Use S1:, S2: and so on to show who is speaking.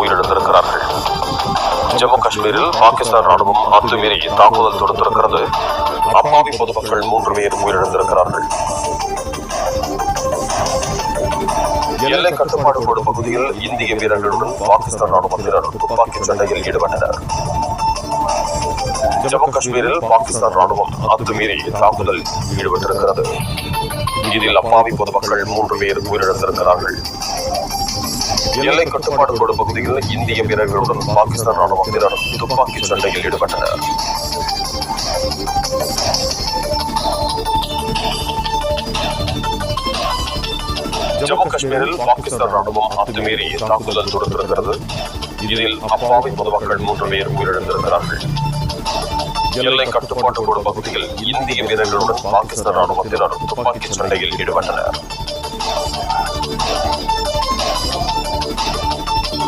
S1: உயிரிழந்திருக்கிறார்கள். ஜம்மு காஷ்மீரில் பாகிஸ்தான் ராணுவம் அத்துமீறி தாக்குதல் தொடுத்திருக்கிறது. அப்பாவி பொதுமக்கள் 3 பேர் உயிரிழந்திருக்கிறார்கள். எல்லை கட்டுப்பாடு கோடு பகுதியில் இந்திய வீரர்களுடன் பாகிஸ்தான் ராணுவத்தினர் துப்பாக்கி சண்டையில் ஈடுபட்டனர். ஜம்மு காஷ்மீரில் பாகிஸ்தான் ராணுவம் அத்துமீறி தாக்குதல் ஈடுபட்டிருக்கிறது. இதில் அப்பாவி பொதுமக்கள் 3 பேர் உயிரிழந்திருக்கிறார்கள். எல்லை கட்டுப்பாடு கோடு பகுதியில் இந்திய வீரர்களுடன் பாகிஸ்தான் ராணுவத்தினர் துப்பாக்கி சண்டையில் ஈடுபட்டனர். ஜம்மு காஷ்மீரில் பாகிஸ்தான் ராணுவம் அத்துமீறி தாக்குதல் தொடுத்திருக்கிறது. இதில் அப்பாவி பொதுமக்கள் 3 பேர் உயிரிழந்திருக்கிறார்கள். எல்லை கட்டுப்பாட்டு கோடு பகுதியில் இந்திய வீரர்களுடன் பாகிஸ்தான் ராணுவத்தினர் துப்பாக்கி சண்டையில் ஈடுபட்டனர்.